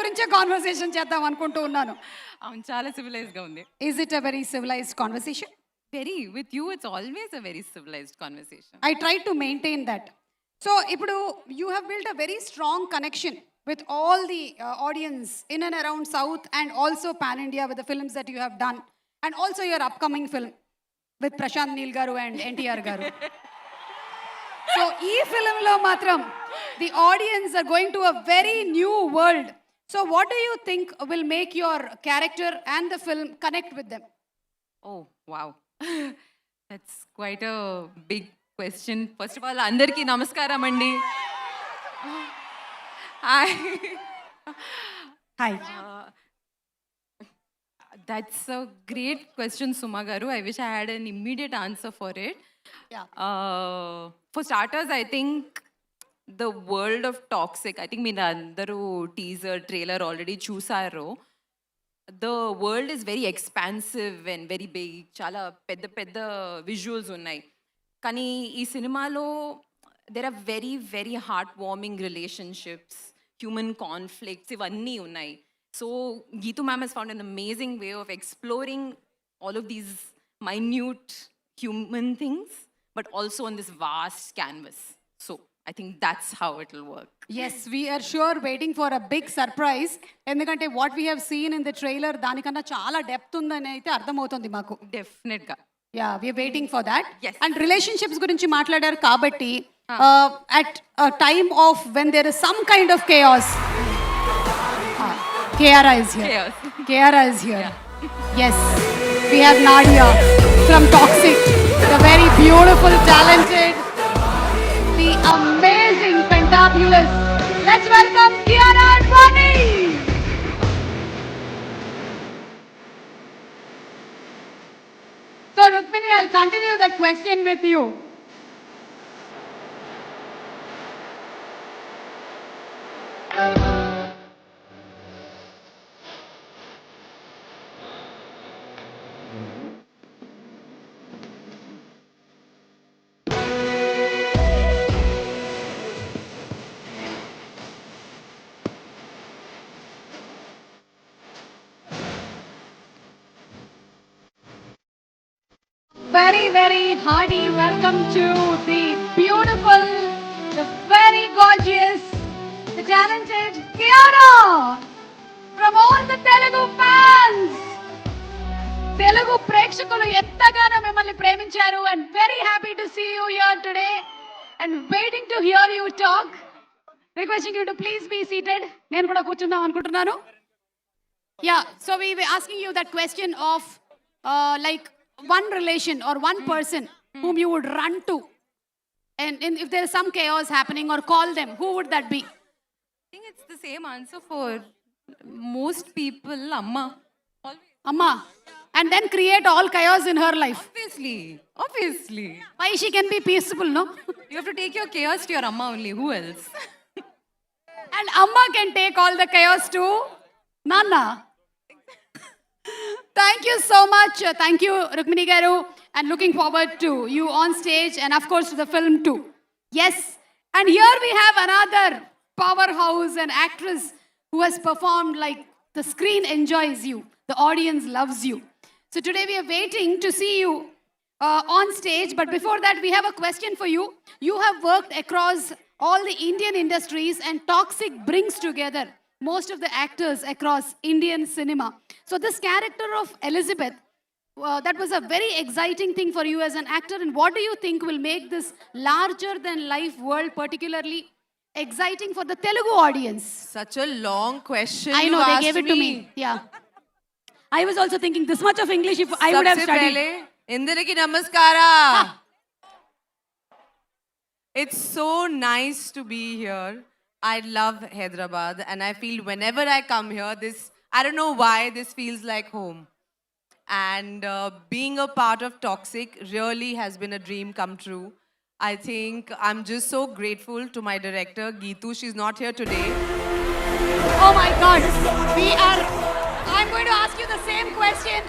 గురించే కాన్వర్సేషన్ చేద్దాం అనుకుంటూ ఉన్నాను. అవును, చాలా సివిలైజ్డ్గా ఉంది. Is it a very civilized conversation? Very with you it's always a very civilized conversation. I try to maintain that. So, ఇప్పుడు you have built a very strong connection with all the audience in and around South and also pan India with the films that you have done and also your upcoming film with Prashant Neel garu and NTR garu. So, ee film lo matram the audience are going to a very new world. So, what do you think will make your character and the film connect with them? Oh wow, that's quite a big question. First of all అందరికీ నమస్కారం అండి. Hi. Hi. That's a great question, Suma Garu. I wish I had an immediate answer for it. Yeah. For starters, I think the world of toxic, I think మీరు అందరూ teaser trailer already చూసారు. The world is very expansive and very big. చాలా పెద్ద పెద్ద visuals ఉన్నాయి. కానీ ఈ సినిమాలో there are very, very heartwarming relationships, human conflicts, ఇవన్నీ ఉన్నాయి. So Geetu ma'am has found an amazing way of exploring all of these minute human things, but also on this vast canvas. So I think that's how it will work. Yes, we are sure waiting for a big surprise. ఎందుకంటే what we have seen in the trailer దానికన్నా చాలా depth ఉందని అయితే అర్థమవుతుంది మాకు. డెఫినెట్గా. Yeah, we are waiting for that. Yes. And relationships గురించి మాట్లాడారు కాబట్టి at a time of when there is some kind of chaos. Kiara is here. Chaos. Kiara is here. Yes, we have Nadia from Toxic, the very beautiful, talented, the amazing, fantabulous. Let's welcome Kiara and Vani. So Rukmini, I'll continue that question with you. Very, very hearty welcome to the beautiful, the very gorgeous, the talented Kiara from all the Telugu fans. Telugu ప్రేక్షకులు ఎంతగానో మిమ్మల్ని ప్రేమించారు and very happy to see you here today and waiting to hear you talk. Requesting you to please be seated. నేను కూడా కూర్చుందాం అనుకుంటున్నాను. Yeah, so we were asking you that question of like one relation or one person whom you would run to, and if there is some chaos happening, or call them, who would that be? I think it's the same answer for most people. Amma. Always. Amma. And then create all chaos in her life. Obviously. Why she can be peaceful, no? You have to take your chaos to your Amma only. Who else? And Amma can take all the chaos to Nana. Thank you so much. Thank you, Rukmini Garu, and looking forward to you on stage and of course to the film too. Yes, and here we have another powerhouse and actress who has performed like the screen enjoys you, the audience loves you. So today we are waiting to see you on stage, but before that we have a question for you. You have worked across all the Indian industries and Toxic brings together most of the actors across Indian cinema. So this character of Elizabeth, that was a very exciting thing for you as an actor. And what do you think will make this larger than life world particularly exciting for the Telugu audience? Such a long question. I know, you they asked gave it to me. Yeah. I was also thinking this much of English if I would have Sabse studied. pehle, Indraki namaskara. It's so nice to be here. I love Hyderabad and I feel whenever I come here, I don't know why, this feels like home. And being a part of Toxic really has been a dream come true. I think I'm just so grateful to my director, Geetu. She's not here today. Oh my God. I'm going to ask you the same question.